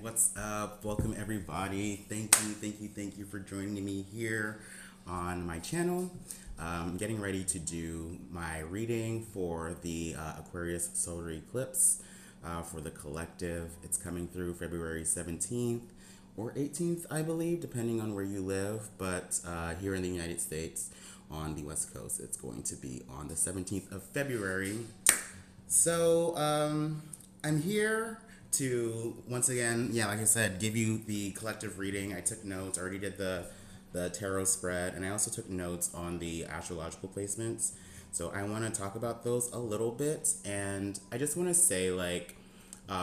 What's up? Welcome everybody. Thank you for joining me here on my channel. I'm getting ready to do my reading for the Aquarius solar eclipse for the collective. It's coming through February 17th or 18th, I believe, depending on where you live. But here in the United States, on the West Coast, it's going to be on the 17th of February. So I'm here to once again, like I said, give you the collective reading. I took notes. I already did the tarot spread, and I also took notes on the astrological placements. So I want to talk about those a little bit, and I just want to say,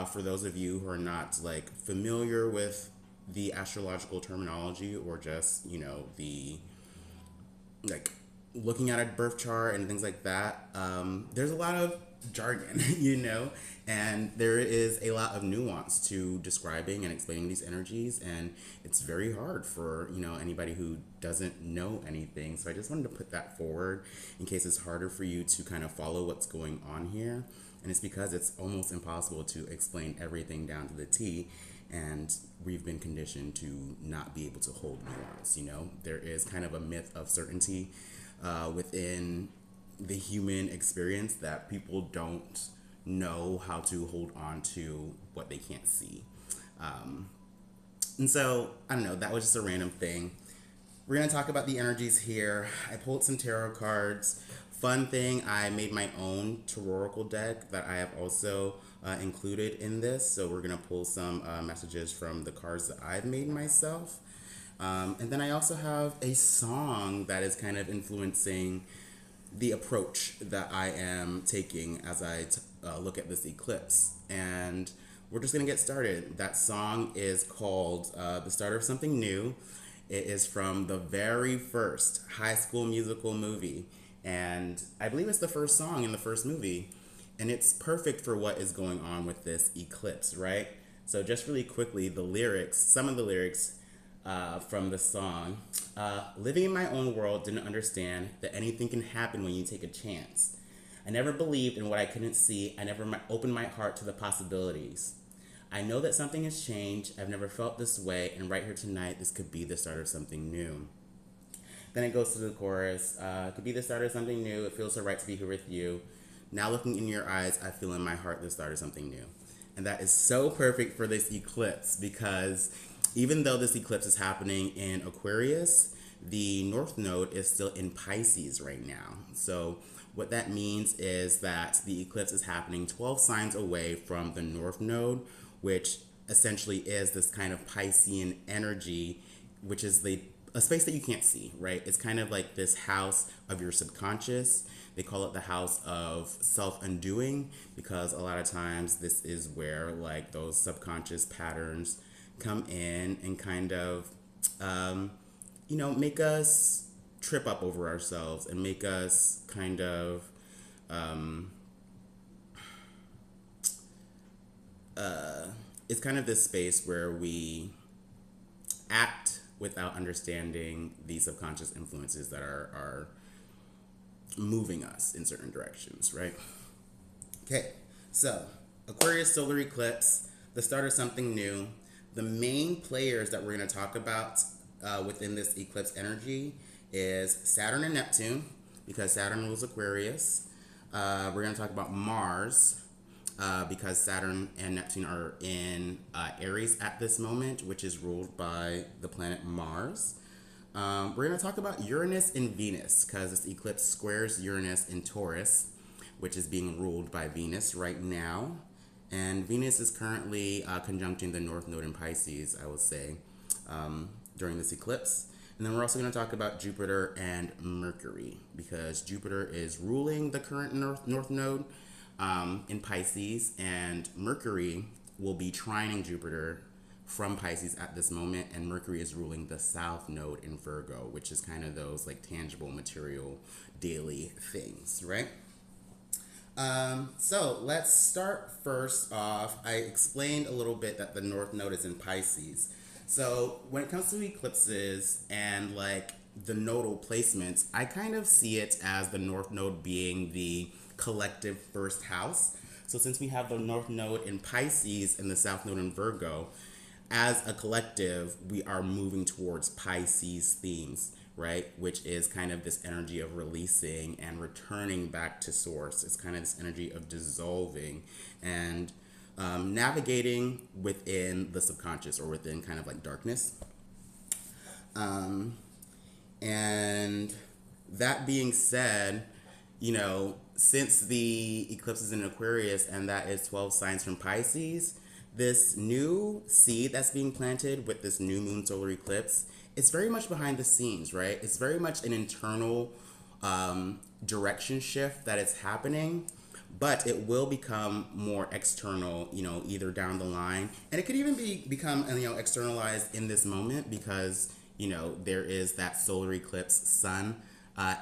for those of you who are not familiar with the astrological terminology, or just the looking at a birth chart and things like that, there's a lot of jargon, and there is a lot of nuance to describing and explaining these energies, and it's very hard for anybody who doesn't know anything. So I just wanted to put that forward in case it's harder for you to kind of follow what's going on here, and it's because it's almost impossible to explain everything down to the T, and we've been conditioned to not be able to hold nuance. There is kind of a myth of certainty within the human experience that people don't know how to hold on to what they can't see. And so, I don't know, that was just a random thing. We're going to talk about the energies here. I pulled some tarot cards. Fun thing, I made my own tarot deck that I have also included in this. So we're going to pull some messages from the cards that I've made myself. And then I also have a song that is kind of influencing the approach that I am taking as I look at this eclipse. And we're just going to get started. That song is called The Start of Something New. It is from the very first High School Musical movie. And I believe it's the first song in the first movie. And it's perfect for what is going on with this eclipse, right? So just really quickly, some of the lyrics from the song. Living in my own world, didn't understand that anything can happen when you take a chance. I never believed in what I couldn't see. I never opened my heart to the possibilities. I know that something has changed. I've never felt this way, and right here tonight, this could be the start of something new. Then it goes to the chorus. It could be the start of something new. It feels so right to be here with you. Now looking in your eyes, I feel in my heart the start of something new. And that is so perfect for this eclipse, because even though this eclipse is happening in Aquarius, the North Node is still in Pisces right now. So what that means is that the eclipse is happening 12 signs away from the North Node, which essentially is this kind of Piscean energy, which is a space that you can't see, right? It's kind of like this house of your subconscious. They call it the house of self-undoing, because a lot of times this is where those subconscious patterns come in and kind of, make us trip up over ourselves and make us kind of, it's kind of this space where we act without understanding the subconscious influences that are moving us in certain directions, right? Okay, so Aquarius solar eclipse, the start of something new. The main players that we're going to talk about within this eclipse energy is Saturn and Neptune, because Saturn rules Aquarius. We're going to talk about Mars, because Saturn and Neptune are in Aries at this moment, which is ruled by the planet Mars. We're going to talk about Uranus and Venus, because this eclipse squares Uranus in Taurus, which is being ruled by Venus right now. And Venus is currently conjuncting the North Node in Pisces, I will say, during this eclipse. And then we're also going to talk about Jupiter and Mercury, because Jupiter is ruling the current North Node in Pisces, and Mercury will be trining Jupiter from Pisces at this moment, and Mercury is ruling the South Node in Virgo, which is kind of those tangible, material, daily things, right? So let's start first off. I explained a little bit that the North Node is in Pisces. So when it comes to eclipses and the nodal placements, I kind of see it as the North Node being the collective first house. So since we have the North Node in Pisces and the South Node in Virgo, as a collective, we are moving towards Pisces themes, right? Which is kind of this energy of releasing and returning back to source. It's kind of this energy of dissolving and navigating within the subconscious or within kind of like darkness. And that being said, you know, since the eclipse is in Aquarius and that is 12 signs from Pisces, this new seed that's being planted with this new moon solar eclipse, it's very much behind the scenes, right? It's very much an internal direction shift that is happening, but it will become more external, you know, either down the line. And it could even become, you know, externalized in this moment because, you know, there is that solar eclipse sun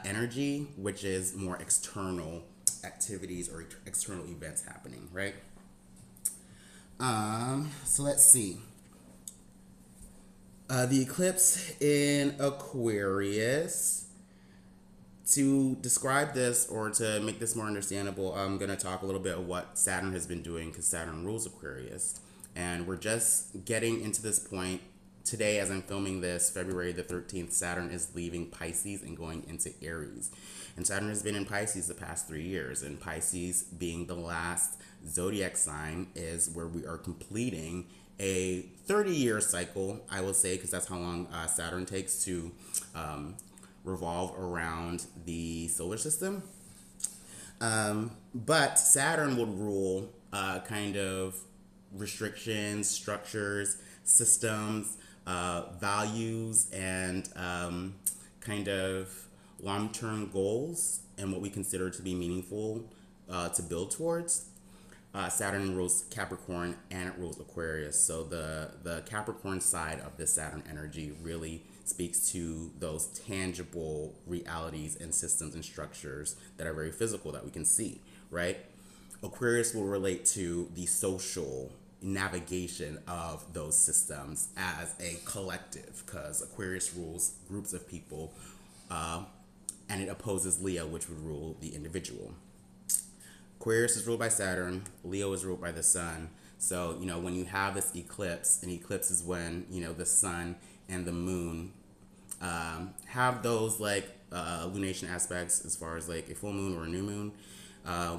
energy, which is more external activities or external events happening, right? So let's see. The eclipse in Aquarius. To describe this or to make this more understandable, I'm going to talk a little bit of what Saturn has been doing because Saturn rules Aquarius. And we're just getting into this point today as I'm filming this, February the 13th. Saturn is leaving Pisces and going into Aries. And Saturn has been in Pisces the past 3 years. And Pisces, being the last zodiac sign, is where we are completing a 30-year cycle, I will say, because that's how long Saturn takes to revolve around the solar system. But Saturn would rule kind of restrictions, structures, systems, values, and kind of long-term goals and what we consider to be meaningful to build towards. Saturn rules Capricorn and it rules Aquarius. So the Capricorn side of this Saturn energy really speaks to those tangible realities and systems and structures that are very physical that we can see, right? Aquarius will relate to the social navigation of those systems as a collective because Aquarius rules groups of people and it opposes Leo, which would rule the individual. Aquarius is ruled by Saturn, Leo is ruled by the sun. So, you know, when you have this eclipse, an eclipse is when, you know, the sun and the moon have those like lunation aspects as far as like a full moon or a new moon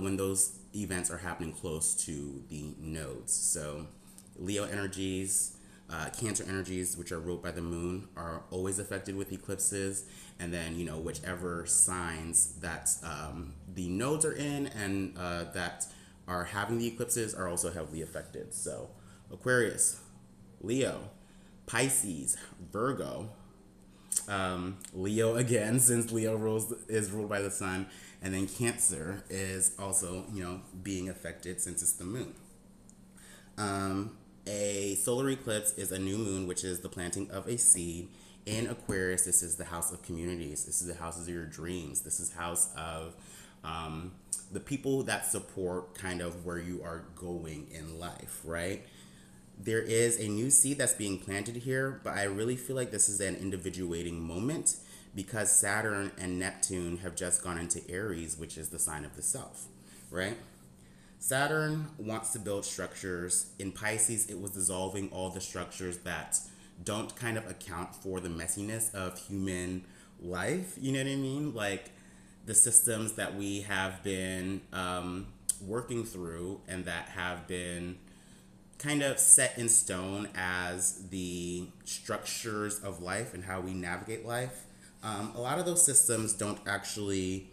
when those events are happening close to the nodes. So Leo energies, Cancer energies, which are ruled by the moon, are always affected with eclipses. And then, you know, whichever signs that the nodes are in and that are having the eclipses are also heavily affected. So Aquarius, Leo, Pisces, Virgo, Leo again, since Leo is ruled by the sun, and then Cancer is also, you know, being affected since it's the moon. A solar eclipse is a new moon, which is the planting of a seed. In Aquarius, this is the house of communities. This is the houses of your dreams. This is house of the people that support kind of where you are going in life, right? There is a new seed that's being planted here, but I really feel like this is an individuating moment because Saturn and Neptune have just gone into Aries, which is the sign of the self, right? Saturn wants to build structures. In Pisces, it was dissolving all the structures that don't kind of account for the messiness of human life. You know what I mean? Like the systems that we have been working through and that have been kind of set in stone as the structures of life and how we navigate life. A lot of those systems don't actually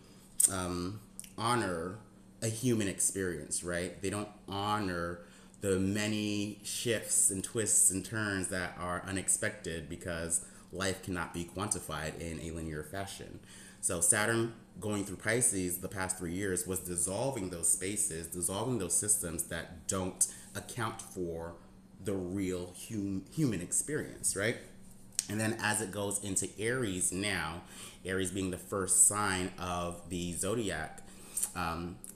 honor a human experience, right? They don't honor the many shifts and twists and turns that are unexpected because life cannot be quantified in a linear fashion. So Saturn going through Pisces the past 3 years was dissolving those spaces, dissolving those systems that don't account for the real human experience, right? And then as it goes into Aries now, Aries being the first sign of the zodiac,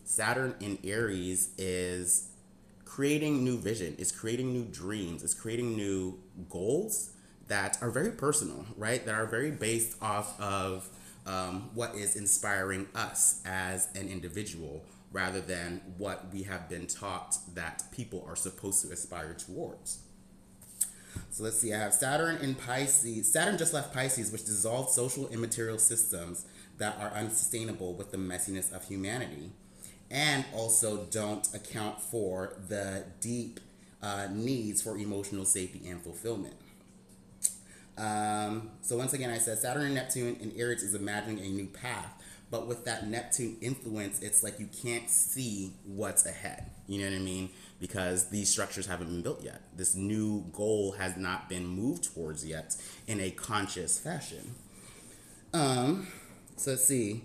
Saturn in Aries is creating new vision, is creating new dreams, is creating new goals that are very personal, right? That are very based off of what is inspiring us as an individual rather than what we have been taught that people are supposed to aspire towards. So let's see. I have Saturn in Pisces. Saturn just left Pisces, which dissolved social and material systems that are unsustainable with the messiness of humanity, and also don't account for the deep needs for emotional safety and fulfillment. So once again, I said Saturn and Neptune in Aries is imagining a new path, but with that Neptune influence, it's like you can't see what's ahead. You know what I mean? Because these structures haven't been built yet. This new goal has not been moved towards yet in a conscious fashion. So let's see.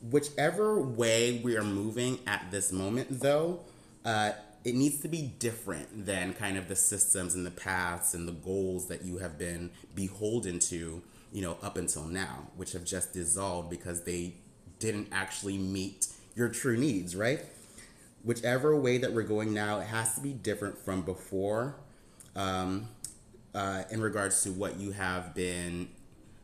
Whichever way we are moving at this moment, though, it needs to be different than kind of the systems and the paths and the goals that you have been beholden to, up until now, which have just dissolved because they didn't actually meet your true needs, right? Whichever way that we're going now, it has to be different from before, in regards to what you have been,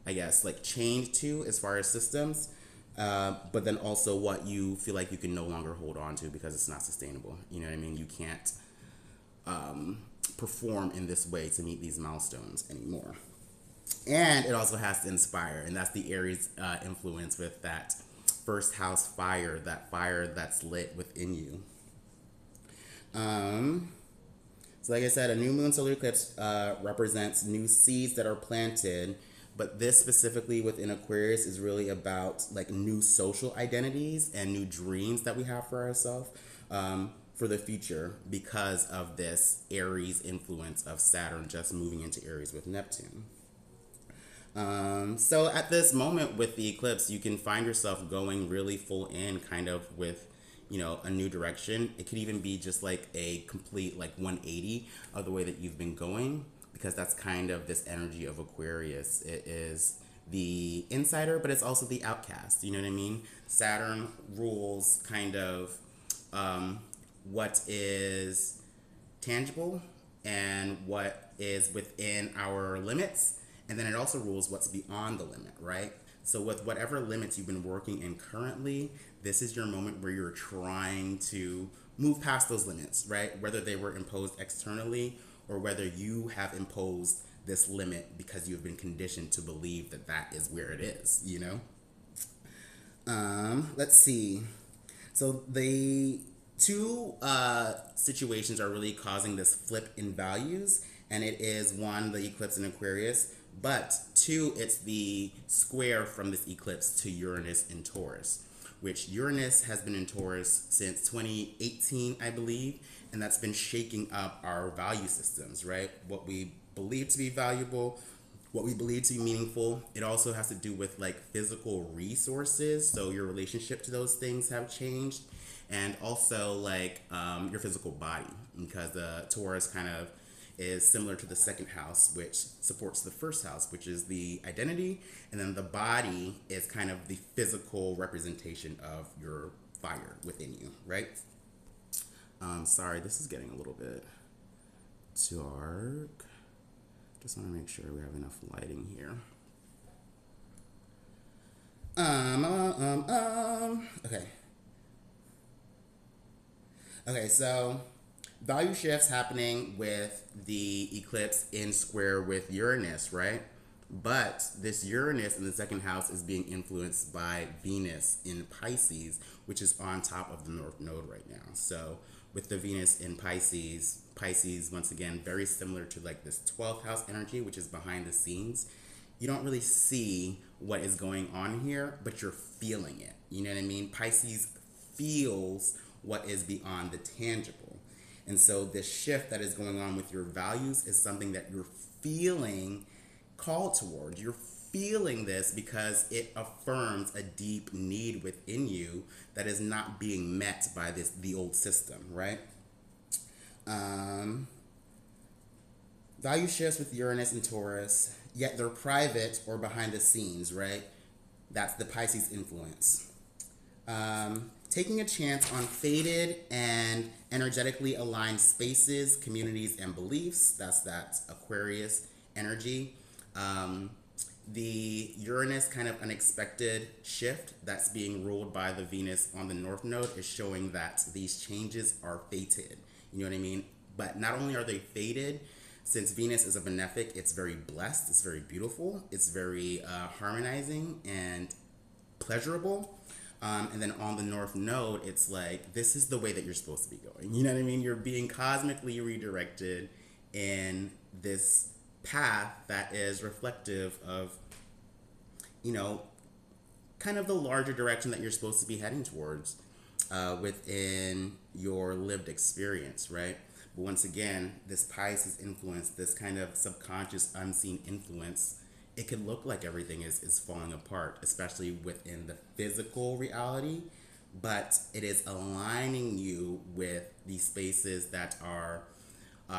I guess, like chained to as far as systems, but then also what you feel like you can no longer hold on to because it's not sustainable. You know what I mean? You can't perform in this way to meet these milestones anymore. And it also has to inspire, and that's the Aries influence with that first house fire, that fire that's lit within you. So like I said, a new moon solar eclipse represents new seeds that are planted, but this specifically within Aquarius is really about like new social identities and new dreams that we have for ourselves for the future because of this Aries influence of Saturn just moving into Aries with Neptune. So at this moment with the eclipse, you can find yourself going really full in kind of with, a new direction. It could even be just like a complete like 180 of the way that you've been going, because that's kind of this energy of Aquarius. It is the insider, but it's also the outcast. You know what I mean? Saturn rules kind of what is tangible and what is within our limits. And then it also rules what's beyond the limit, right? So with whatever limits you've been working in currently, this is your moment where you're trying to move past those limits, right? Whether they were imposed externally or whether you have imposed this limit because you've been conditioned to believe that that is where it is, Let's see. So the two situations are really causing this flip in values, and it is one, the eclipse in Aquarius, but two, it's the square from this eclipse to Uranus in Taurus, which Uranus has been in Taurus since 2018, I believe, and that's been shaking up our value systems, right? What we believe to be valuable, what we believe to be meaningful. It also has to do with like physical resources, so your relationship to those things have changed, and also like your physical body, because the Taurus kind of is similar to the second house, which supports the first house, which is the identity, and then the body is kind of the physical representation of your fire within you, right? Sorry, this is getting a little bit dark. Just want to make sure we have enough lighting here. Okay. Okay, so value shifts happening with the eclipse in square with Uranus, right? But this Uranus in the second house is being influenced by Venus in Pisces, which is on top of the North Node right now. So with the Venus in Pisces, once again, very similar to like this 12th house energy, which is behind the scenes. You don't really see what is going on here, but you're feeling it. You know what I mean? Pisces feels what is beyond the tangible. And so this shift that is going on with your values is something that you're feeling called towards. You're feeling this because it affirms a deep need within you that is not being met by the old system, right? Value shifts with Uranus and Taurus, yet they're private or behind the scenes, right? That's the Pisces influence. Taking a chance on faded and energetically aligned spaces, communities, and beliefs. That's that Aquarius energy. The Uranus kind of unexpected shift that's being ruled by the Venus on the North Node is showing that these changes are fated. You know what I mean? But not only are they fated, since Venus is a benefic, it's very blessed, it's very beautiful, it's very harmonizing and pleasurable. And then on the North Node, it's like, this is the way that you're supposed to be going. You know what I mean? You're being cosmically redirected in this path that is reflective of, you know, kind of the larger direction that you're supposed to be heading towards within your lived experience, right? But once again, this Pisces influence, this kind of subconscious, unseen influence, it could look like everything is falling apart, especially within the physical reality, but it is aligning you with these spaces that are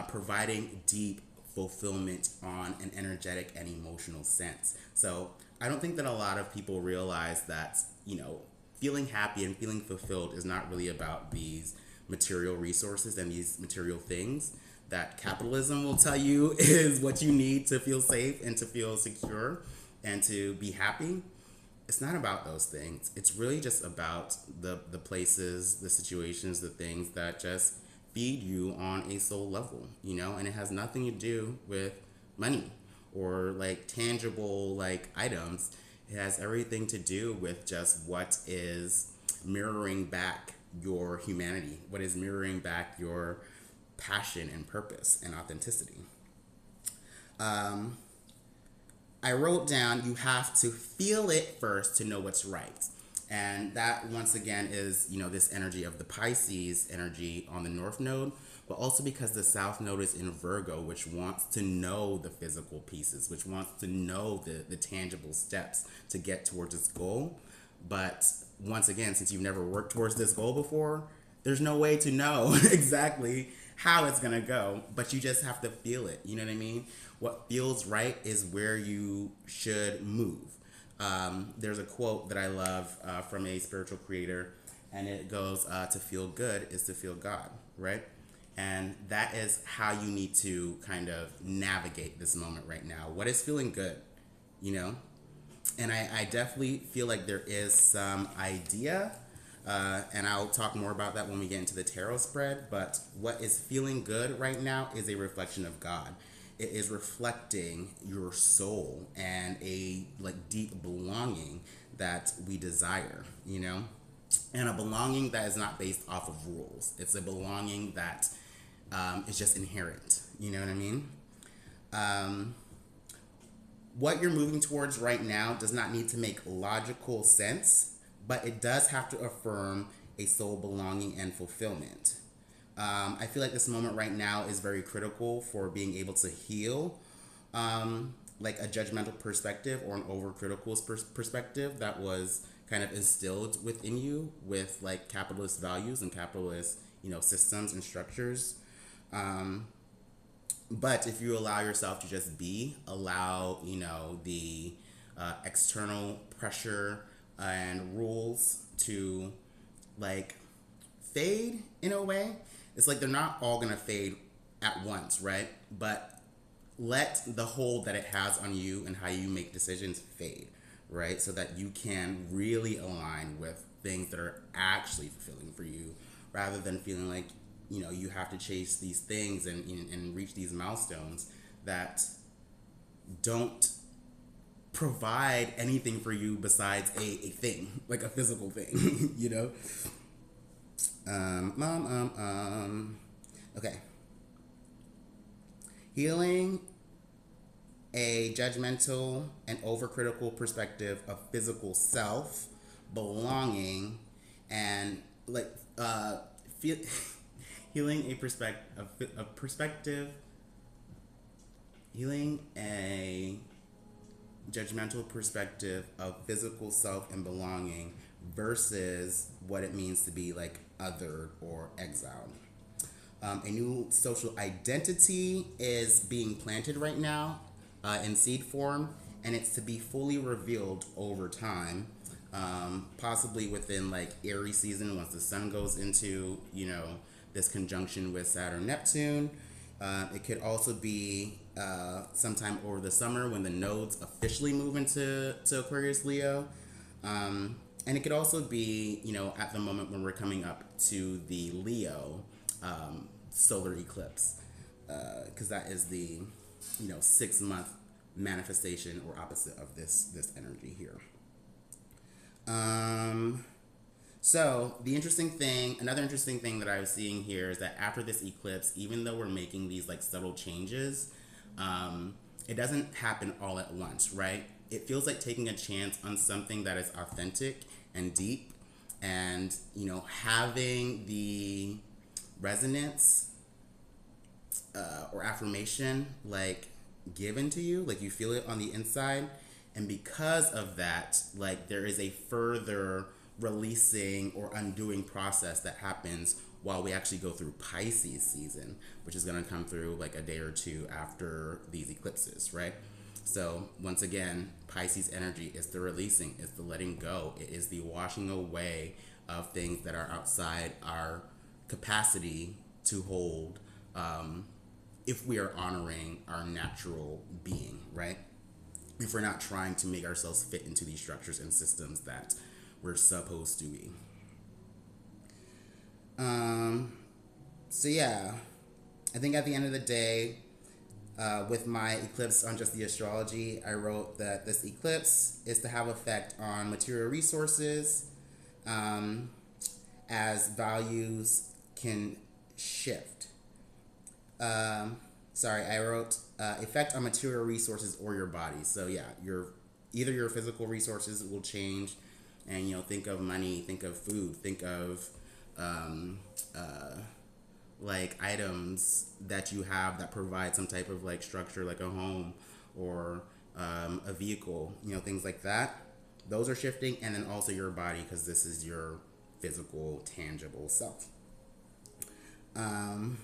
providing deep fulfillment on an energetic and emotional sense. So I don't think that a lot of people realize that, you know, feeling happy and feeling fulfilled is not really about these material resources and these material things that capitalism will tell you is what you need to feel safe and to feel secure and to be happy. It's not about those things. It's really just about the places, the situations, the things that just feed you on a soul level, you know, and it has nothing to do with money or like tangible like items. It has everything to do with just what is mirroring back your humanity, what is mirroring back your passion and purpose and authenticity. I wrote down, you have to feel it first to know what's right. And that, once again, is, you know, this energy of the Pisces energy on the North Node, but also because the South Node is in Virgo, which wants to know the physical pieces, which wants to know the tangible steps to get towards its goal. But once again, since you've never worked towards this goal before, there's no way to know exactly how it's gonna go, but you just have to feel it. You know what I mean? What feels right is where you should move. There's a quote that I love from a spiritual creator, and it goes, to feel good is to feel God, right? And that is how you need to kind of navigate this moment right now. What is feeling good, you know? And I definitely feel like there is some idea, and I'll talk more about that when we get into the tarot spread, but what is feeling good right now is a reflection of God. It is reflecting your soul and a like deep belonging that we desire, you know? And a belonging that is not based off of rules. It's a belonging that is just inherent, you know what I mean? What you're moving towards right now does not need to make logical sense, but it does have to affirm a soul belonging and fulfillment. I feel like this moment right now is very critical for being able to heal like a judgmental perspective or an overcritical perspective that was kind of instilled within you with like capitalist values and capitalist, you know, systems and structures. But if you allow yourself to just be, allow, you know, the external pressure and rules to like fade in a way, it's like they're not all gonna fade at once, right? But let the hold that it has on you and how you make decisions fade, right? So that you can really align with things that are actually fulfilling for you, rather than feeling like, you know, you have to chase these things and reach these milestones that don't provide anything for you besides a thing, like a physical thing, you know? Okay. Healing a judgmental and overcritical perspective of physical self, belonging, and like healing a healing a judgmental perspective of physical self and belonging versus what it means to be like othered or exiled. A new social identity is being planted right now in seed form, and it's to be fully revealed over time, possibly within like Aries season once the sun goes into, you know, this conjunction with Saturn Neptune. It could also be sometime over the summer when the nodes officially move into Aquarius Leo. And it could also be, you know, at the moment when we're coming up to the Leo solar eclipse, because that is the 6 month manifestation or opposite of this energy here. So another interesting thing that I was seeing here is that after this eclipse, even though we're making these like subtle changes, it doesn't happen all at once, right? It feels like taking a chance on something that is authentic and deep, and having the resonance or affirmation like given to you, like you feel it on the inside, and because of that, like there is a further releasing or undoing process that happens while we actually go through Pisces season, which is going to come through like a day or two after these eclipses, right? So once again, Pisces energy is the releasing, is the letting go, it is the washing away of things that are outside our capacity to hold, if we are honoring our natural being, right? If we're not trying to make ourselves fit into these structures and systems that we're supposed to be. So yeah, I think at the end of the day, with my eclipse on Just the Astrology, I wrote that this eclipse is to have effect on material resources, as values can shift. I wrote effect on material resources or your body. So yeah, either your physical resources will change, and think of money, think of food, think of like items that you have that provide some type of like structure, like a home or a vehicle, things like that. Those are shifting, and then also your body, because this is your physical, tangible self. And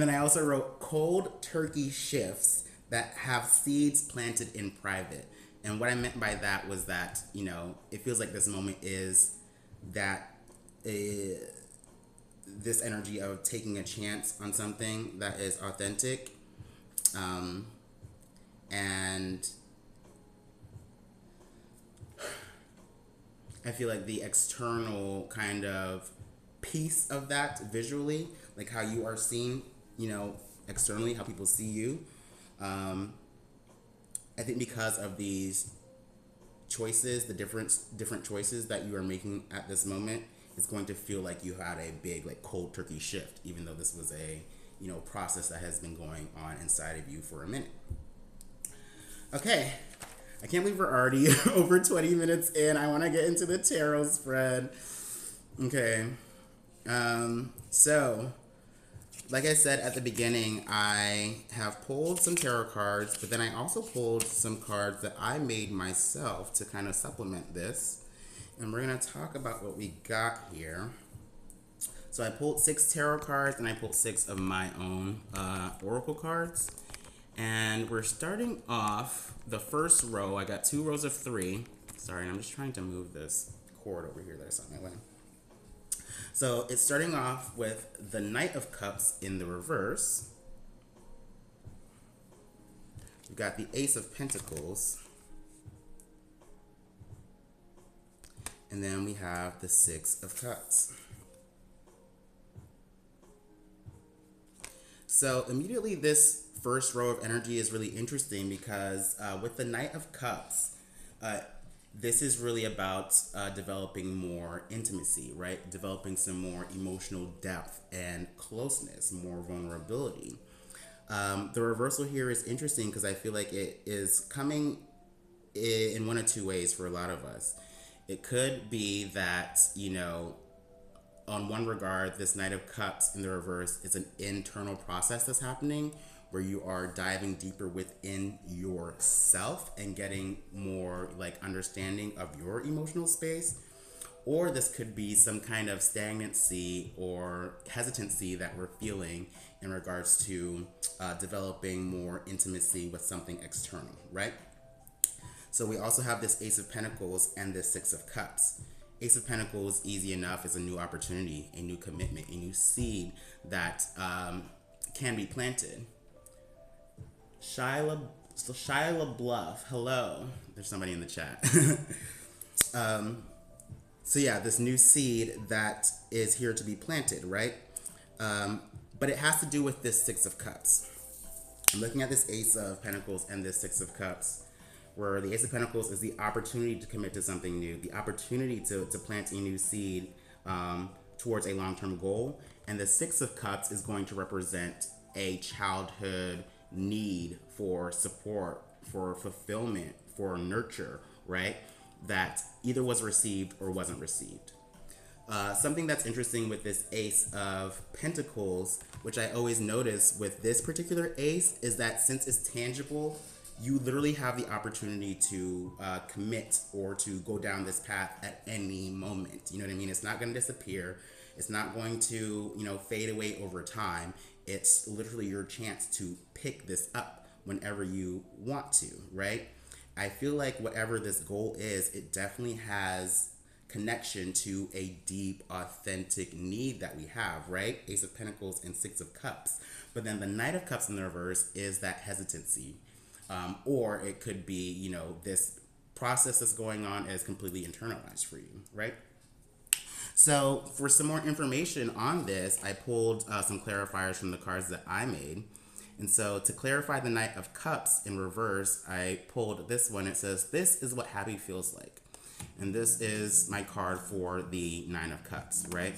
then I also wrote cold turkey shifts that have seeds planted in private. And what I meant by that was that, it feels like this moment is that this energy of taking a chance on something that is authentic. And I feel like the external kind of piece of that visually, like how you are seen, externally, how people see you. I think because of these choices, the different choices that you are making at this moment, it's going to feel like you had a big like cold turkey shift, even though this was a process that has been going on inside of you for a minute. Okay, I can't believe we're already over 20 minutes in. I want to get into the tarot spread. Okay, so like I said at the beginning, I have pulled some tarot cards, but then I also pulled some cards that I made myself to kind of supplement this. And we're going to talk about what we got here. So I pulled 6 tarot cards, and I pulled 6 of my own oracle cards. And we're starting off the first row. I got 2 rows of 3. Sorry, I'm just trying to move this cord over here that's on my way. So it's starting off with the Knight of Cups in the reverse. We've got the Ace of Pentacles. And then we have the 6 of Cups. So immediately this first row of energy is really interesting because with the Knight of Cups, this is really about developing more intimacy, right? Developing some more emotional depth and closeness, more vulnerability. The reversal here is interesting because I feel like it is coming in one of 2 ways for a lot of us. It could be that, on one regard, this Knight of Cups in the reverse is an internal process that's happening where you are diving deeper within yourself and getting more like understanding of your emotional space. Or this could be some kind of stagnancy or hesitancy that we're feeling in regards to developing more intimacy with something external, right? So we also have this Ace of Pentacles and this 6 of Cups. Ace of Pentacles, easy enough, is a new opportunity, a new commitment, a new seed that can be planted. Shia LaBeouf, hello. There's somebody in the chat. So yeah, this new seed that is here to be planted, right? But it has to do with this Six of Cups. I'm looking at this Ace of Pentacles and this Six of Cups, where the Ace of Pentacles is the opportunity to commit to something new, the opportunity to plant a new seed towards a long-term goal. And the Six of Cups is going to represent a childhood need for support, for fulfillment, for nurture, right? That either was received or wasn't received. Something that's interesting with this Ace of Pentacles, which I always notice with this particular ace, is that since it's tangible, you literally have the opportunity to commit or to go down this path at any moment. You know what I mean? It's not going to disappear. It's not going to, fade away over time. It's literally your chance to pick this up whenever you want to, right? I feel like whatever this goal is, it definitely has connection to a deep, authentic need that we have, right? Ace of Pentacles and Six of Cups. But then the Knight of Cups in the reverse is that hesitancy. Or it could be, this process that's going on is completely internalized for you, right? So for some more information on this, I pulled some clarifiers from the cards that I made. And so to clarify the Knight of Cups in reverse, I pulled this one. It says, this is what happy feels like. And this is my card for the Nine of Cups, right?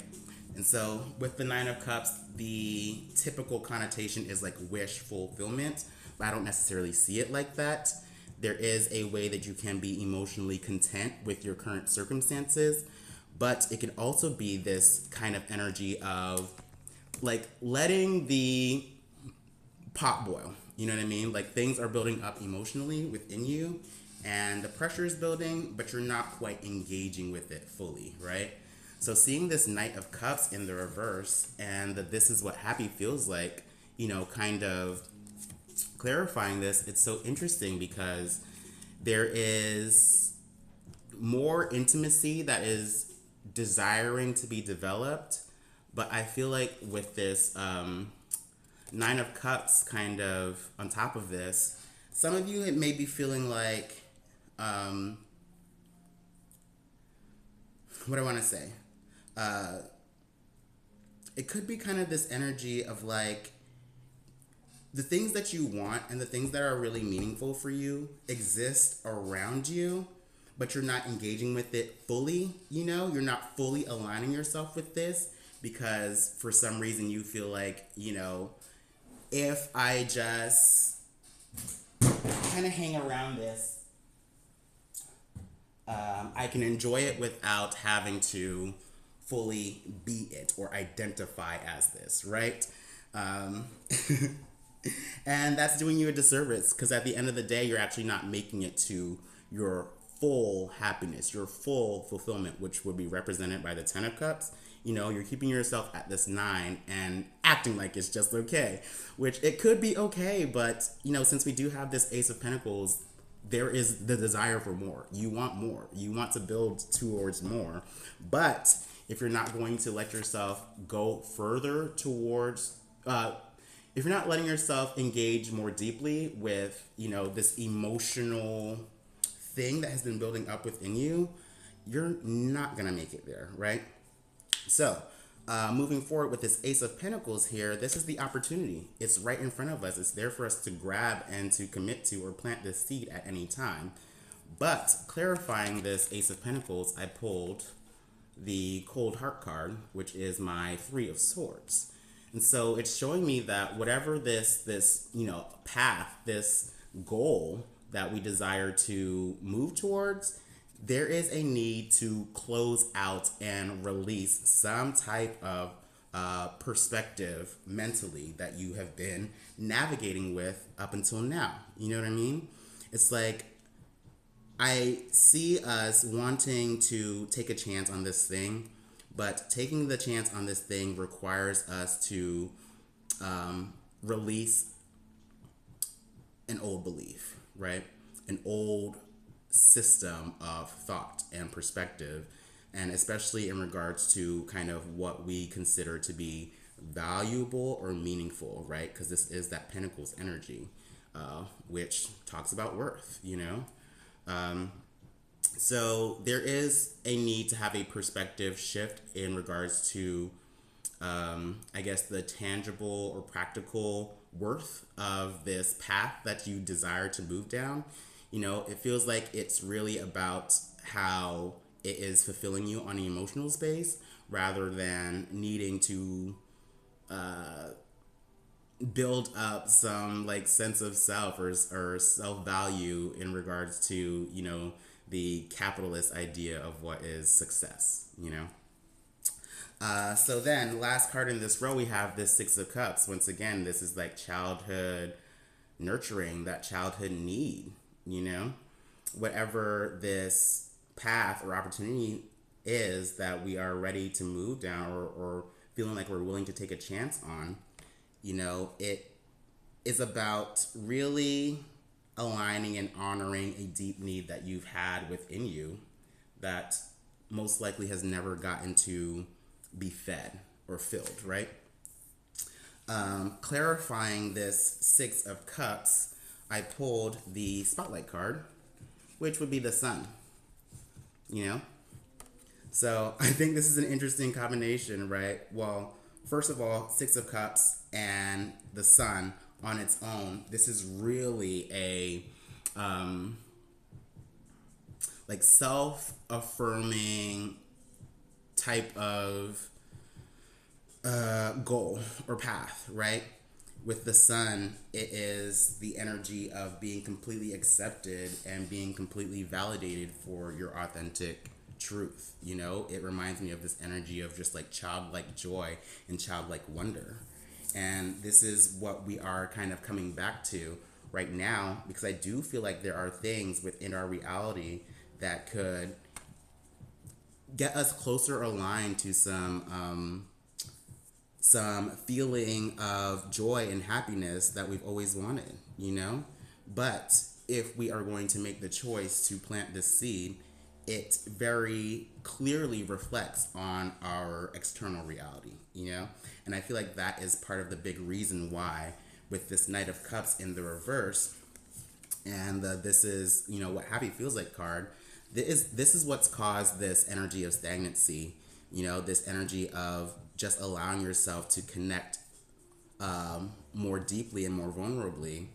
And so with the Nine of Cups, the typical connotation is like wish fulfillment, but I don't necessarily see it like that. There is a way that you can be emotionally content with your current circumstances, but it can also be this kind of energy of like letting the pot boil. You know what I mean? Like things are building up emotionally within you and the pressure is building, but you're not quite engaging with it fully, right? So seeing this Knight of Cups in the reverse and that this is what happy feels like, kind of clarifying this, it's so interesting because there is more intimacy that is desiring to be developed, but I feel like with this Nine of Cups kind of on top of this, some of you may be feeling like, what do I want to say? It could be kind of this energy of like the things that you want and the things that are really meaningful for you exist around you, but you're not engaging with it fully. You're not fully aligning yourself with this because for some reason you feel like, if I just kind of hang around this, I can enjoy it without having to fully be it or identify as this, right? And that's doing you a disservice because at the end of the day, you're actually not making it to your full happiness, your full fulfillment, which would be represented by the Ten of Cups. You're keeping yourself at this 9 and acting like it's just okay, which it could be okay, but, since we do have this Ace of Pentacles, there is the desire for more. You want more. You want to build towards more. But if you're not going to let yourself go further towards, if you're not letting yourself engage more deeply with, this emotional thing that has been building up within you, you're not going to make it there, right? So, moving forward with this Ace of Pentacles here, this is the opportunity. It's right in front of us. It's there for us to grab and to commit to or plant this seed at any time. But clarifying this Ace of Pentacles, I pulled the Cold Heart card, which is my Three of Swords. And so it's showing me that whatever this path, this goal that we desire to move towards, there is a need to close out and release some type of perspective mentally that you have been navigating with up until now. You know what I mean? It's like I see us wanting to take a chance on this thing, but taking the chance on this thing requires us to release an old belief, right? An old system of thought and perspective, and especially in regards to kind of what we consider to be valuable or meaningful, right? Because this is that Pentacles energy, which talks about worth, so there is a need to have a perspective shift in regards to I guess, the tangible or practical worth of this path that you desire to move down. You know, it feels like it's really about how it is fulfilling you on the emotional space rather than needing to build up some like sense of self or self-value in regards to, you know, the capitalist idea of what is success, you know. So then, last card in this row, we have this Six of Cups. Once again, this is like childhood nurturing, that childhood need, you know? Whatever this path or opportunity is that we are ready to move down or feeling like we're willing to take a chance on, you know, it is about really aligning and honoring a deep need that you've had within you that most likely has never gotten to be fed or filled, right? Clarifying this Six of Cups, I pulled the Spotlight card, which would be the Sun, you know? So I think this is an interesting combination, right? Well, first of all, Six of Cups and the Sun on its own, this is really a like self-affirming type of goal or path, right? With the Sun, it is the energy of being completely accepted and being completely validated for your authentic truth. You know, it reminds me of this energy of just like childlike joy and childlike wonder. And this is what we are kind of coming back to right now, because I do feel like there are things within our reality that could get us closer aligned to some feeling of joy and happiness that we've always wanted, you know? But if we are going to make the choice to plant this seed, it very clearly reflects on our external reality, you know? And I feel like that is part of the big reason why with this Knight of Cups in the reverse, and this is, you know, what happy feels like card, this is what's caused this energy of stagnancy, you know, this energy of just allowing yourself to connect more deeply and more vulnerably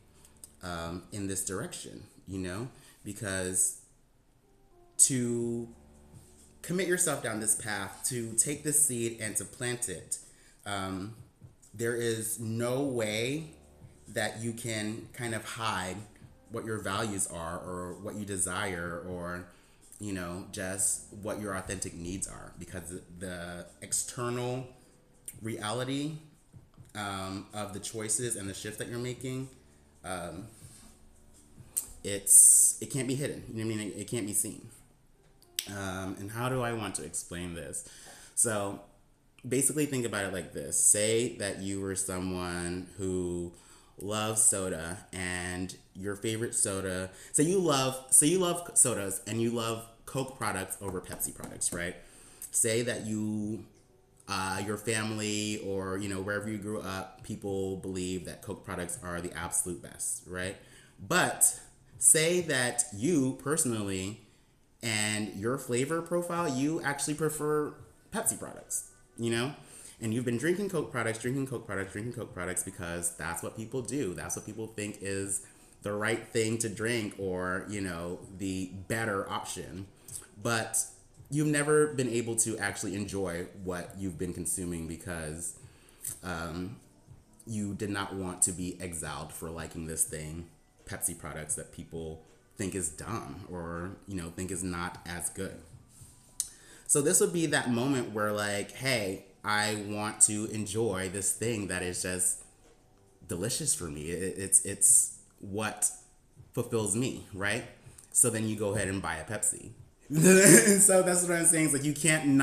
in this direction, you know, because to commit yourself down this path, to take this seed and to plant it, there is no way that you can kind of hide what your values are or what you desire or, you know, just what your authentic needs are, because the external reality of the choices and the shift that you're making, it can't be hidden. You know what I mean? It can't be seen. And how do I want to explain this? So basically think about it like this. Say that you were someone who loves soda, and your favorite soda, say you love sodas and you love Coke products over Pepsi products, right? Say that you your family or, you know, wherever you grew up, people believe that Coke products are the absolute best, right? But say that you personally and your flavor profile, you actually prefer Pepsi products, you know? And you've been drinking Coke products because that's what people do. That's what people think is the right thing to drink or, you know, the better option. But you've never been able to actually enjoy what you've been consuming because you did not want to be exiled for liking this thing, Pepsi products that people think is dumb or, you know, think is not as good. So this would be that moment where, like, hey, I want to enjoy this thing that is just delicious for me. It's what fulfills me, right? So then you go ahead and buy a Pepsi. So that's what I'm saying. It's like you can't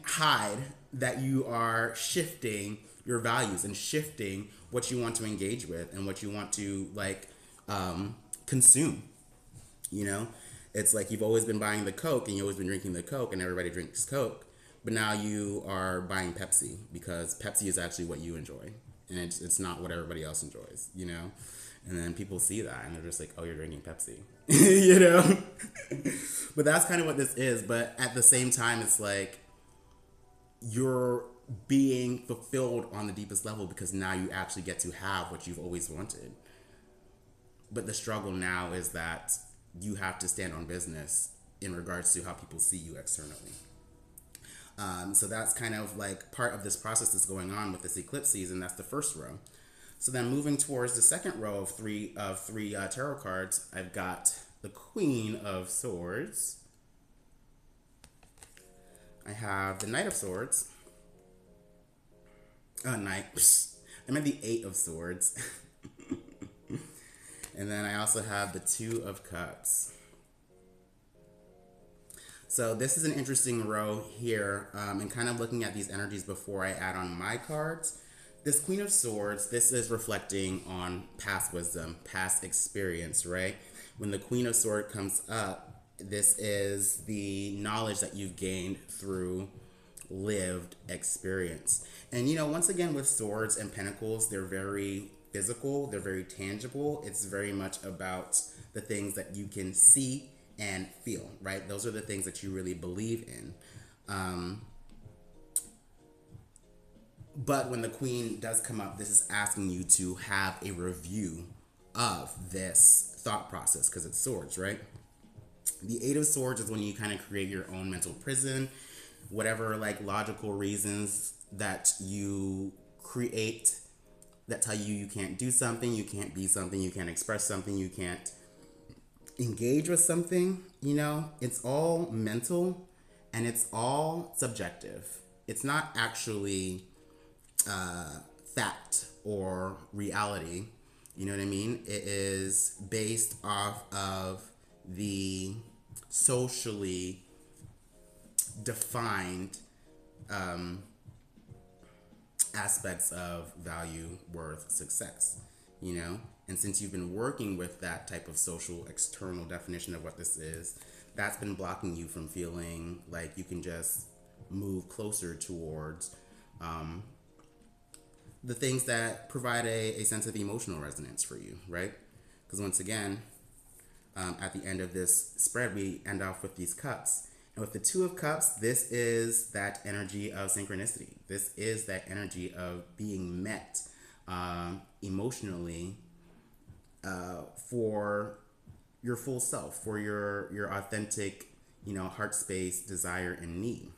hide that you are shifting your values and shifting what you want to engage with and what you want to consume. You know, it's like you've always been buying the Coke and you've always been drinking the Coke and everybody drinks Coke, but now you are buying Pepsi because Pepsi is actually what you enjoy and it's not what everybody else enjoys, you know? And then people see that and they're just like, oh, you're drinking Pepsi, you know? But that's kind of what this is. But at the same time, it's like, you're being fulfilled on the deepest level because now you actually get to have what you've always wanted. But the struggle now is that you have to stand on business in regards to how people see you externally. So that's kind of like part of this process that's going on with this eclipse season. That's the first row. So then moving towards the second row of three tarot cards, I've got the Queen of Swords. I have the Knight of Swords. Knight. I meant the Eight of Swords. And then I also have the Two of Cups. So this is an interesting row here, and kind of looking at these energies before I add on my cards. This Queen of Swords, this is reflecting on past wisdom, past experience, right? When the Queen of Swords comes up, this is the knowledge that you've gained through lived experience. And once again, with swords and pentacles, they're very physical, they're very tangible. It's very much about the things that you can see and feel, right? Those are the things that you really believe in. But when the Queen does come up, this is asking you to have a review of this thought process because it's swords, right? The Eight of Swords is when you kind of create your own mental prison, whatever like logical reasons that you create that tell you can't do something, you can't be something, you can't express something, you can't engage with something, it's all mental and it's all subjective. It's not actually fact or reality. You know what I mean? It is based off of the socially defined aspects of value, worth, success, And since you've been working with that type of social external definition of what this is, that's been blocking you from feeling like you can just move closer towards the things that provide a sense of emotional resonance for you, right? Because once again, at the end of this spread, we end off with these cups. And with the Two of Cups, this is that energy of synchronicity. This is that energy of being met emotionally for your full self, for your authentic, heart space, desire, and need.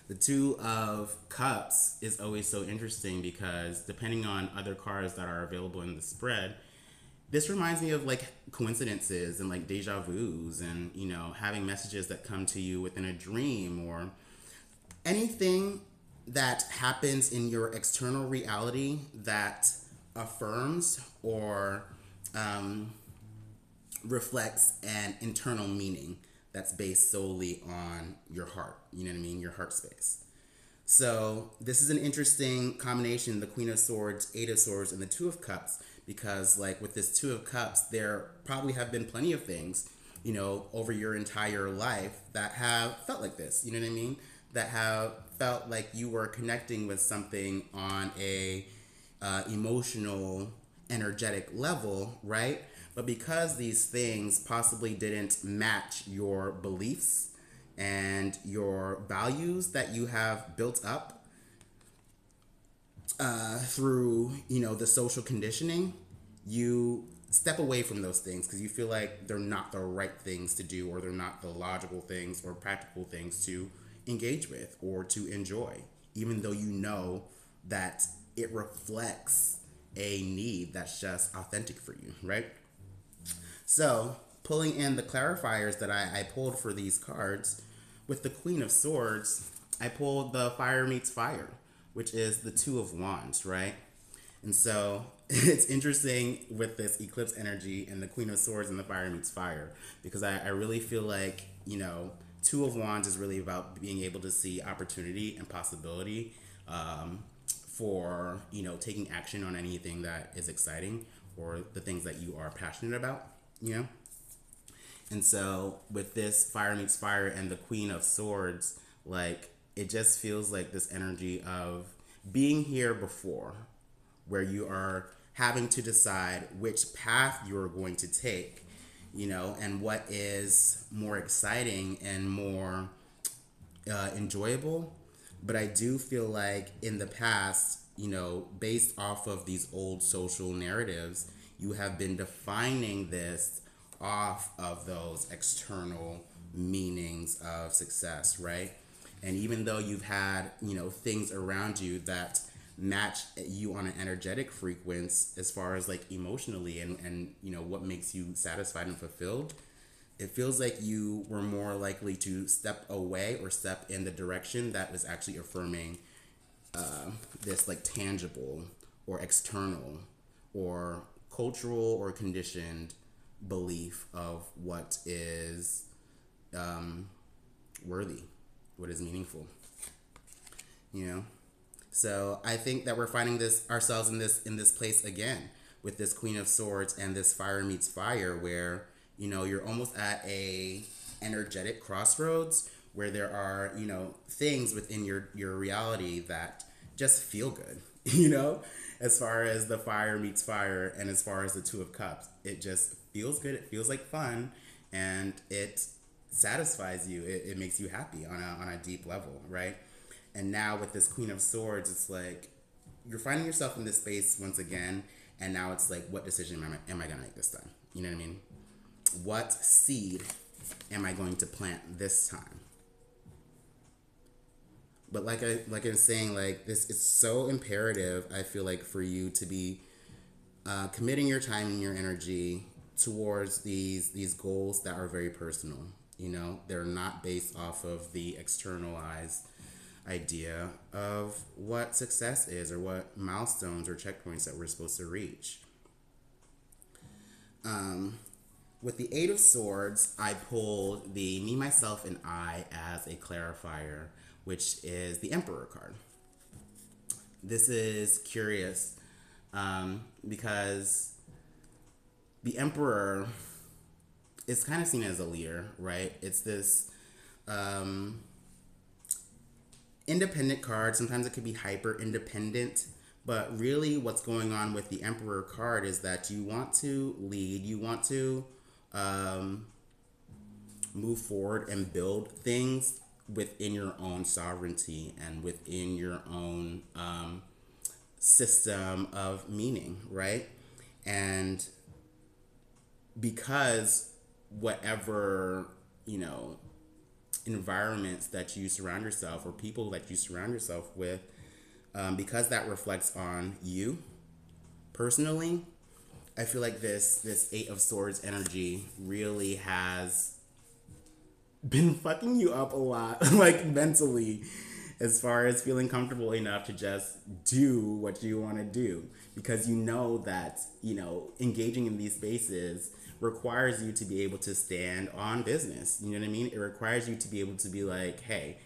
The Two of Cups is always so interesting because depending on other cards that are available in the spread, this reminds me of like coincidences and like deja vus and, having messages that come to you within a dream or anything that happens in your external reality that affirms or reflects an internal meaning that's based solely on your heart, your heart space. So this is an interesting combination, the Queen of Swords, Eight of Swords, and the Two of Cups, because like with this Two of Cups, there probably have been plenty of things, over your entire life that have felt like this, that have felt like you were connecting with something on a emotional, energetic level, right? But because these things possibly didn't match your beliefs and your values that you have built up through, the social conditioning, you step away from those things because you feel like they're not the right things to do or they're not the logical things or practical things to engage with or to enjoy, even though you know that it reflects a need that's just authentic for you, right? So pulling in the clarifiers that I pulled for these cards, with the Queen of Swords, I pulled the Fire Meets Fire, which is the Two of Wands, right? And so it's interesting with this eclipse energy and the Queen of Swords and the Fire Meets Fire, because I really feel like, Two of Wands is really about being able to see opportunity and possibility for, taking action on anything that is exciting or the things that you are passionate about, And so with this Fire Meets Fire and the Queen of Swords, like it just feels like this energy of being here before, where you are having to decide which path you're going to take, and what is more exciting and more enjoyable. But I do feel like in the past, based off of these old social narratives, you have been defining this off of those external meanings of success, right? And even though you've had, things around you that match you on an energetic frequency as far as like emotionally and what makes you satisfied and fulfilled, it feels like you were more likely to step away or step in the direction that was actually affirming this like tangible or external or cultural or conditioned belief of what is worthy, what is meaningful, So I think that we're finding this ourselves in this place again with this Queen of Swords and this fire meets fire, where you're almost at a energetic crossroads where there are things within your reality that just feel good, as far as the fire meets fire and as far as the Two of Cups, it just feels good. It feels like fun, and it satisfies you. It makes you happy on a deep level, right? And now with this Queen of Swords, it's like you're finding yourself in this space once again, and now it's like, what decision am I gonna make this time? You know what I mean? What seed am I going to plant this time? But like I'm saying, like this, it's so imperative. I feel like for you to be committing your time and your energy towards these goals that are very personal. They're not based off of the externalized idea of what success is or what milestones or checkpoints that we're supposed to reach. With the Eight of Swords, I pulled the Me, Myself, and I as a clarifier, which is the Emperor card. This is curious because the Emperor is kind of seen as a leader, right? It's this independent card. Sometimes it could be hyper independent, but really what's going on with the Emperor card is that you want to lead, you want to move forward and build things within your own sovereignty and within your own system of meaning, right? And because whatever, environments that you surround yourself or people that you surround yourself with, because that reflects on you personally, I feel like this Eight of Swords energy really has been fucking you up a lot, like mentally, as far as feeling comfortable enough to just do what you want to do, because that engaging in these spaces requires you to be able to stand on business. You know what I mean? It requires you to be able to be like, hey,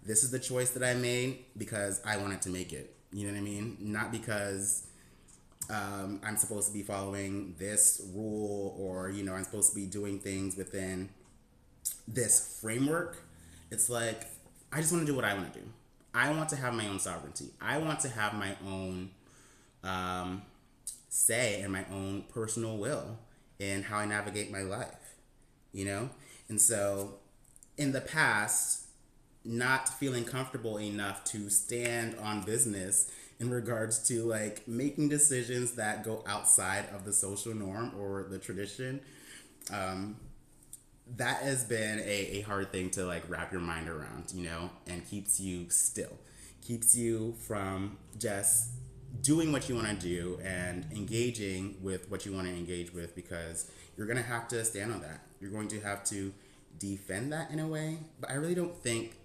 this is the choice that I made because I wanted to make it. You know what I mean? Not because I'm supposed to be following this rule or, I'm supposed to be doing things within this framework. It's like, I just want to do what I want to do. I want to have my own sovereignty. I want to have my own say and my own personal will in how I navigate my life, And so in the past, not feeling comfortable enough to stand on business in regards to like making decisions that go outside of the social norm or the tradition, that has been a hard thing to like wrap your mind around, and keeps you still, keeps you from just doing what you want to do and engaging with what you want to engage with, because you're going to have to stand on that. You're going to have to defend that in a way. But I really don't think,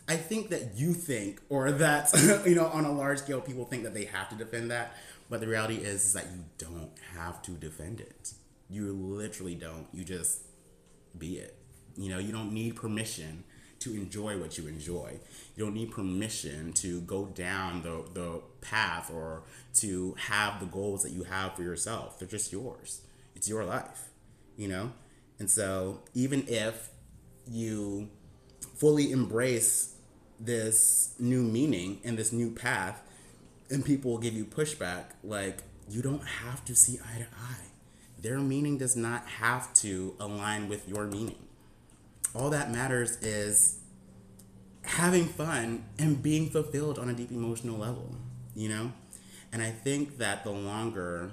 I think that you think, or that, on a large scale, people think that they have to defend that. But the reality is that you don't have to defend it. You literally don't. You just be it. You don't need permission to enjoy what you enjoy. You don't need permission to go down the path or to have the goals that you have for yourself. They're just yours. It's your life, And so even if you fully embrace this new meaning and this new path and people will give you pushback, like, you don't have to see eye to eye. Their meaning does not have to align with your meaning. All that matters is having fun and being fulfilled on a deep emotional level, you know? And I think that the longer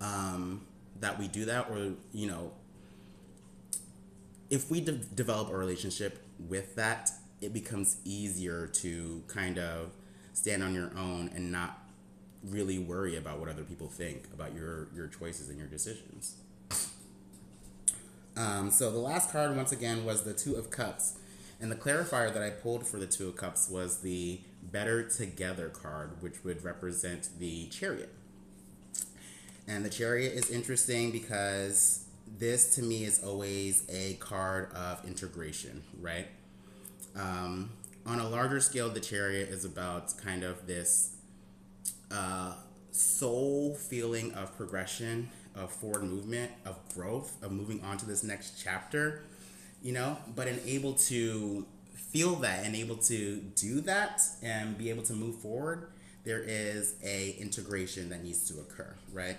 that we do that, or, you know, if we develop a relationship with that, it becomes easier to kind of stand on your own and not really worry about what other people think about your choices and your decisions. So the last card, once again, was the Two of Cups. And the clarifier that I pulled for the Two of Cups was the Better Together card, which would represent the Chariot. And the Chariot is interesting because this, to me, is always a card of integration, right? On a larger scale, the Chariot is about kind of this soul feeling of progression, of forward movement, of growth, of moving on to this next chapter, you know, but in able to feel that and able to do that and be able to move forward, there is a integration that needs to occur, right?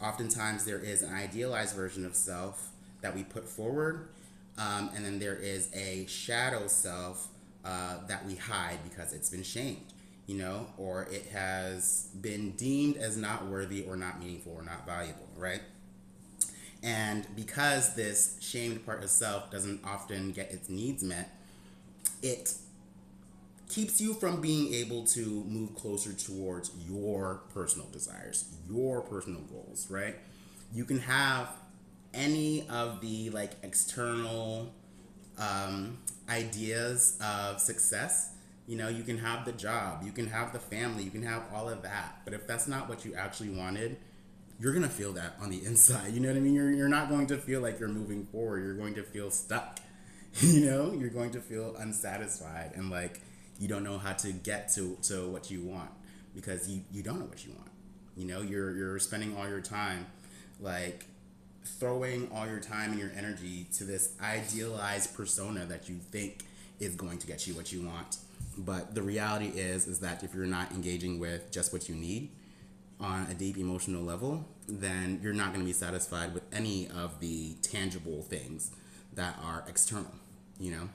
Oftentimes there is an idealized version of self that we put forward, and then there is a shadow self that we hide because it's been shamed, you know, or it has been deemed as not worthy or not meaningful or not valuable, right? And because this shamed part of self doesn't often get its needs met, it keeps you from being able to move closer towards your personal desires, your personal goals, right? You can have any of the like external ideas of success. You know, you can have the job, you can have the family, you can have all of that. But if that's not what you actually wanted, you're going to feel that on the inside. You know what I mean? You're not going to feel like you're moving forward. You're going to feel stuck. You know, you're going to feel unsatisfied and like you don't know how to get to what you want because you don't know what you want. You know, you're spending all your time like throwing all your time and your energy to this idealized persona that you think is going to get you what you want. But the reality is that if you're not engaging with just what you need on a deep emotional level, then you're not going to be satisfied with any of the tangible things that are external, you know?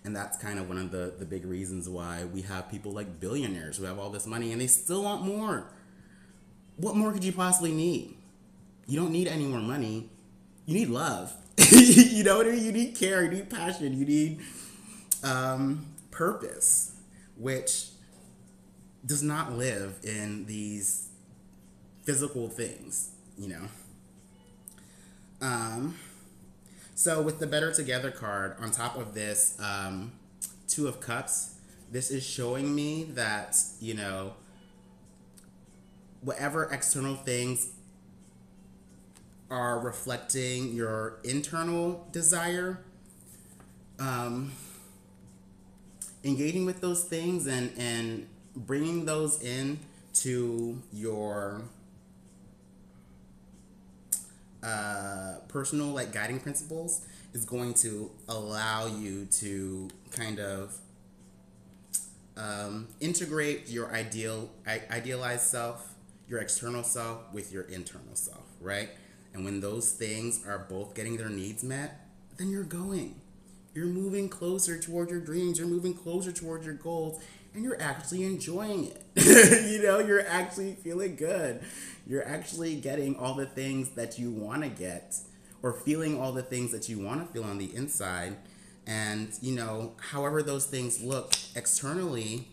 And that's kind of one of the big reasons why we have people like billionaires who have all this money and they still want more. What more could you possibly need? You don't need any more money. You need love. You know what I mean? You need care, you need passion, you need purpose, which does not live in these physical things, you know? So with the Better Together card, on top of this Two of Cups, this is showing me that, you know, whatever external things are reflecting your internal desire, engaging with those things and bringing those in to your personal like guiding principles is going to allow you to kind of integrate your idealized self, your external self with your internal self, right? And when those things are both getting their needs met, then you're moving closer toward your dreams, you're moving closer toward your goals, and you're actually enjoying it. You know, you're actually feeling good. You're actually getting all the things that you want to get or feeling all the things that you want to feel on the inside. And, you know, however those things look externally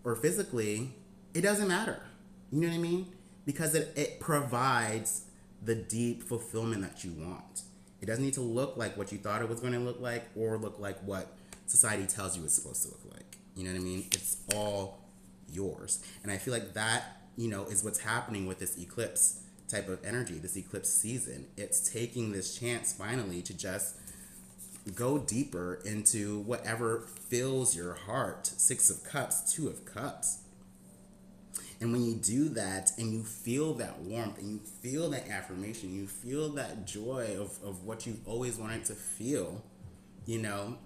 or physically, it doesn't matter. You know what I mean? Because it provides the deep fulfillment that you want. It doesn't need to look like what you thought it was going to look like or look like what society tells you it's supposed to look like. You know what I mean? It's all yours. And I feel like that, you know, is what's happening with this eclipse type of energy, this eclipse season. It's taking this chance finally to just go deeper into whatever fills your heart. Six of Cups, Two of Cups. And when you do that and you feel that warmth and you feel that affirmation, you feel that joy of what you've always wanted to feel, you know,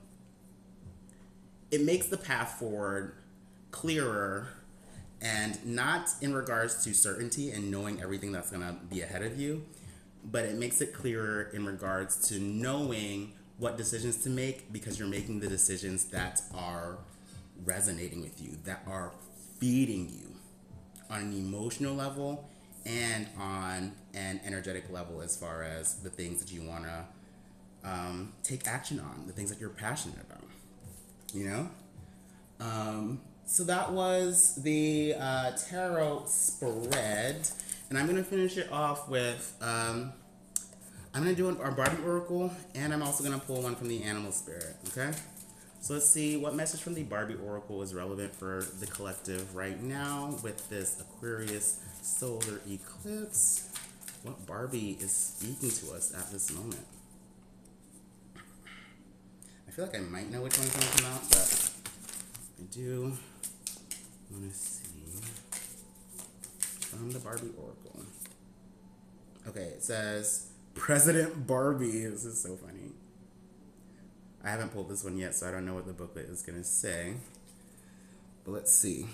it makes the path forward clearer, and not in regards to certainty and knowing everything that's going to be ahead of you, but it makes it clearer in regards to knowing what decisions to make because you're making the decisions that are resonating with you, that are feeding you on an emotional level and on an energetic level as far as the things that you want to take action on, the things that you're passionate about, you know? So that was the tarot spread. And I'm going to finish it off with, I'm going to do our Barbie Oracle, and I'm also going to pull one from the Animal Spirit, okay? So let's see what message from the Barbie Oracle is relevant for the collective right now with this Aquarius solar eclipse. What Barbie is speaking to us at this moment? I feel like I might know which one's going to come out, but I do want to see from the Barbie Oracle. Okay, it says President Barbie. This is so funny. I haven't pulled this one yet, so I don't know what the booklet is going to say. But let's see.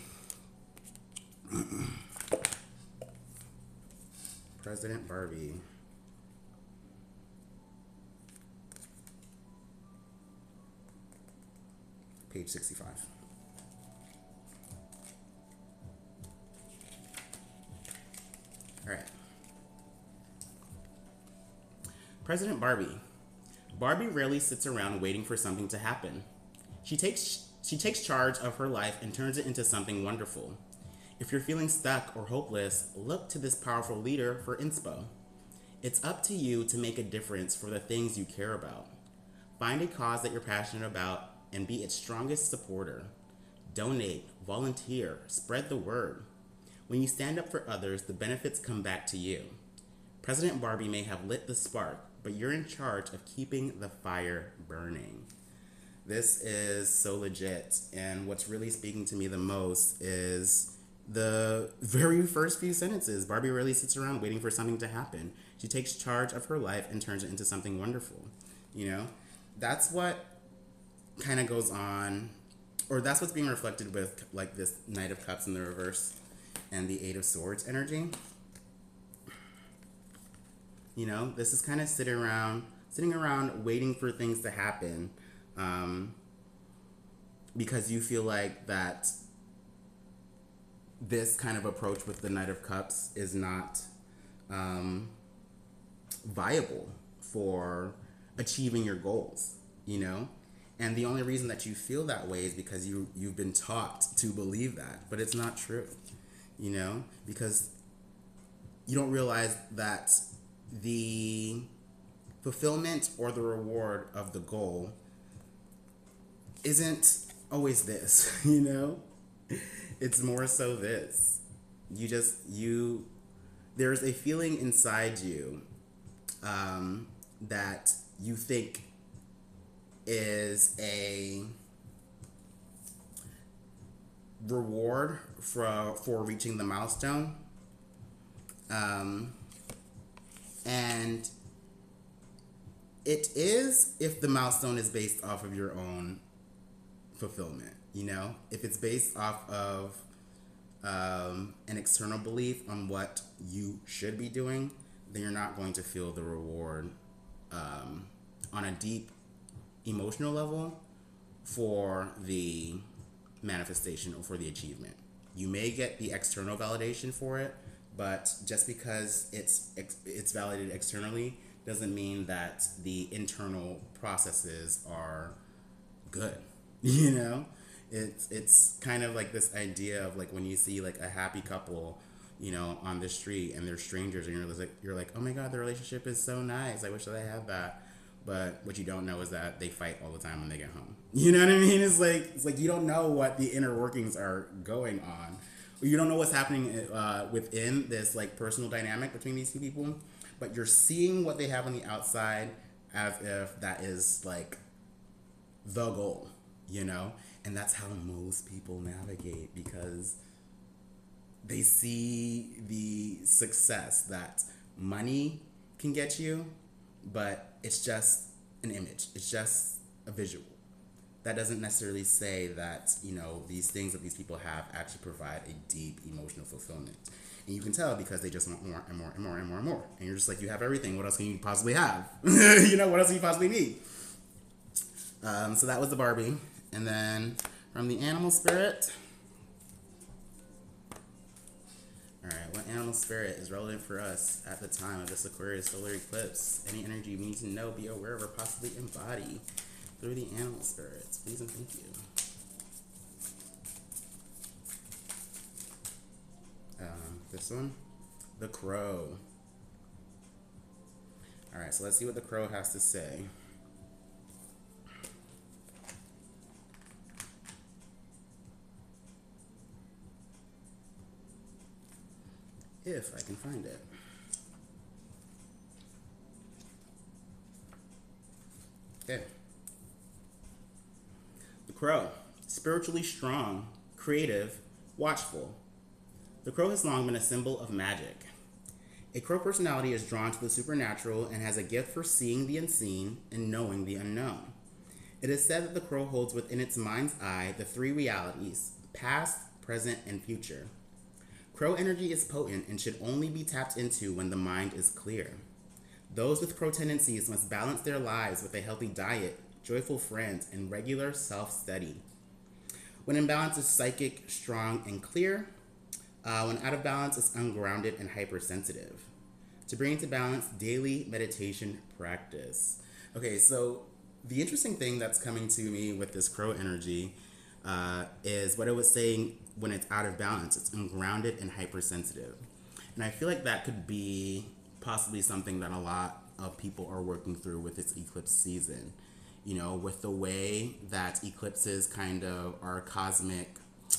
President Barbie. Page 65. All right. President Barbie. Barbie rarely sits around waiting for something to happen. She takes charge of her life and turns it into something wonderful. If you're feeling stuck or hopeless, look to this powerful leader for inspo. It's up to you to make a difference for the things you care about. Find a cause that you're passionate about and be its strongest supporter. Donate, volunteer, spread the word. When you stand up for others, the benefits come back to you. President Barbie may have lit the spark, but you're in charge of keeping the fire burning. This is so legit, and what's really speaking to me the most is the very first few sentences. Barbie rarely sits around waiting for something to happen. She takes charge of her life and turns it into something wonderful. You know, that's what kind of goes on, or that's what's being reflected with like this Knight of Cups in the reverse and the Eight of Swords energy. You know, this is kind of sitting around waiting for things to happen, because you feel like that this kind of approach with the Knight of Cups is not viable for achieving your goals, you know? And the only reason that you feel that way is because you've been taught to believe that, but it's not true, you know? Because you don't realize that the fulfillment or the reward of the goal isn't always this, you know? It's more so this. There's a feeling inside you that you think is a reward for reaching the milestone. And it is if the milestone is based off of your own fulfillment, you know? If it's based off of an external belief on what you should be doing, then you're not going to feel the reward on a deep emotional level for the manifestation or for the achievement. You may get the external validation for it, but just because it's validated externally doesn't mean that the internal processes are good. You know, it's kind of like this idea of like when you see like a happy couple, you know, on the street and they're strangers and you're like, oh my God, the relationship is so nice. I wish that I had that. But what you don't know is that they fight all the time when they get home. You know what I mean? It's like you don't know what the inner workings are going on. You don't know what's happening within this like personal dynamic between these two people, but you're seeing what they have on the outside as if that is like the goal, you know? And that's how most people navigate, because they see the success that money can get you, but it's just an image. It's just a visual. That doesn't necessarily say that, you know, these things that these people have actually provide a deep emotional fulfillment. And you can tell because they just want more and more and more and more and more. And you're just like, you have everything. What else can you possibly have? You know, what else can you possibly need? So that was the Barbie. And then from the animal spirit, all right, what animal spirit is relevant for us at the time of this Aquarius solar eclipse? Any energy we need to know, be aware of, or possibly embody through the animal spirits? Please and thank you. This one, the crow. All right, so let's see what the crow has to say. If I can find it. Okay. The crow, spiritually strong, creative, watchful. The crow has long been a symbol of magic. A crow personality is drawn to the supernatural and has a gift for seeing the unseen and knowing the unknown. It is said that the crow holds within its mind's eye the three realities, past, present, and future. Crow energy is potent and should only be tapped into when the mind is clear. Those with crow tendencies must balance their lives with a healthy diet, joyful friends, and regular self-study. When in balance, is psychic, strong, and clear. When out of balance, it's ungrounded and hypersensitive. To bring into balance, daily meditation practice. Okay, so the interesting thing that's coming to me with this crow energy is what it was saying when it's out of balance. It's ungrounded and hypersensitive. And I feel like that could be possibly something that a lot of people are working through with this eclipse season. You know, with the way that eclipses kind of are cosmic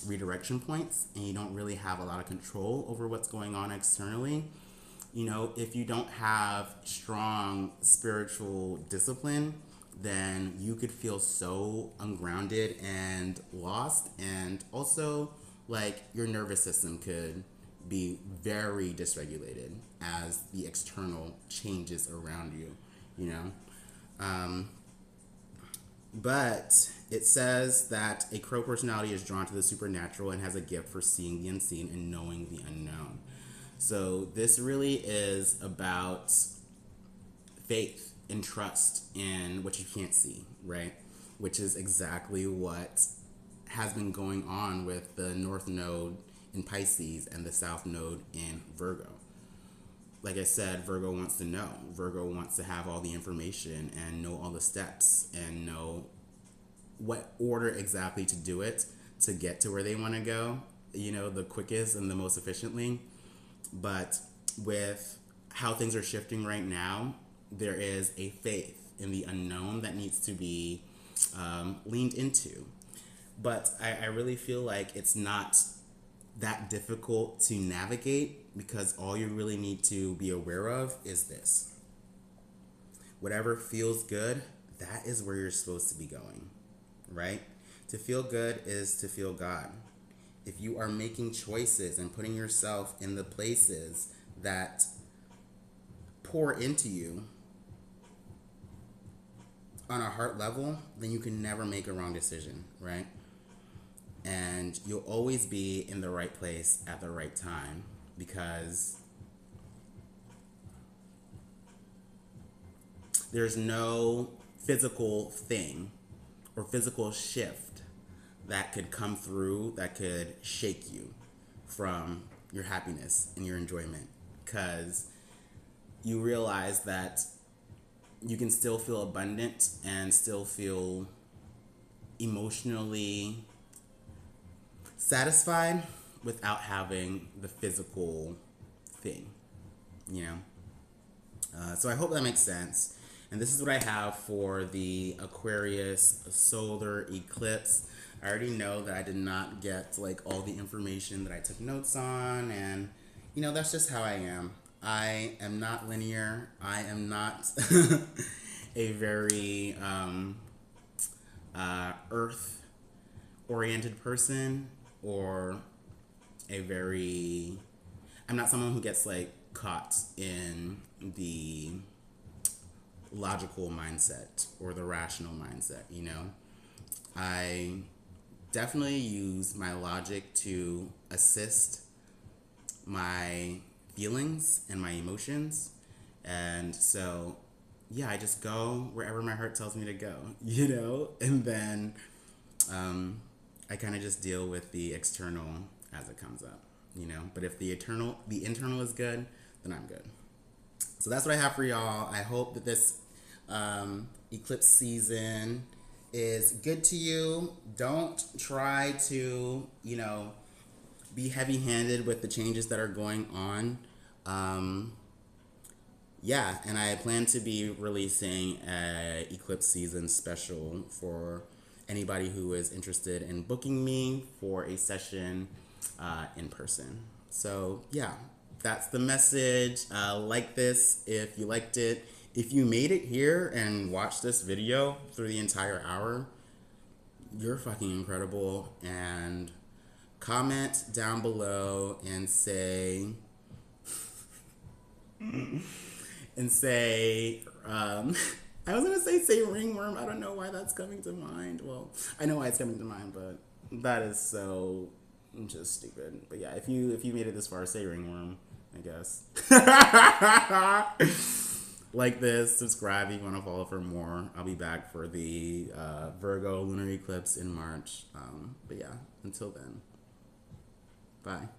redirection points and you don't really have a lot of control over what's going on externally. You know, if you don't have strong spiritual discipline, then you could feel so ungrounded and lost, and also like your nervous system could be very dysregulated as the external changes around you, you know. But it says that a crow personality is drawn to the supernatural and has a gift for seeing the unseen and knowing the unknown. So this really is about faith and trust in what you can't see, right? Which is exactly what has been going on with the North Node in Pisces and the South Node in Virgo. Like I said, Virgo wants to know. Virgo wants to have all the information and know all the steps and know what order exactly to do it to get to where they want to go, you know, the quickest and the most efficiently. But with how things are shifting right now, there is a faith in the unknown that needs to be leaned into. But I really feel like it's not that difficult to navigate, because all you really need to be aware of is this. Whatever feels good, that is where you're supposed to be going, right? To feel good is to feel God. If you are making choices and putting yourself in the places that pour into you on a heart level, then you can never make a wrong decision, right? And you'll always be in the right place at the right time, because there's no physical thing or physical shift that could come through that could shake you from your happiness and your enjoyment, because you realize that you can still feel abundant and still feel emotionally satisfied without having the physical thing, you know? So I hope that makes sense. And this is what I have for the Aquarius solar eclipse. I already know that I did not get like all the information that I took notes on, and you know, that's just how I am. I am not linear. I am not a very earth oriented person, or I'm not someone who gets like caught in the logical mindset or the rational mindset, you know? I definitely use my logic to assist my feelings and my emotions. And so yeah, I just go wherever my heart tells me to go, you know? And then I kind of just deal with the external as it comes up, you know? But if the internal is good, then I'm good. So that's what I have for y'all. I hope that this eclipse season is good to you. Don't try to, you know, be heavy handed with the changes that are going on. Um, yeah, and I plan to be releasing a eclipse season special for anybody who is interested in booking me for a session in person. So yeah, that's the message. Like this if you liked it. If you made it here and watched this video through the entire hour, you're fucking incredible. And comment down below and say, I was gonna say ringworm. I don't know why that's coming to mind. Well, I know why it's coming to mind, but that is so just stupid. But yeah, if you made it this far, say ringworm, I guess. Like this, subscribe if you want to follow for more. I'll be back for the Virgo lunar eclipse in March. But yeah, until then, bye.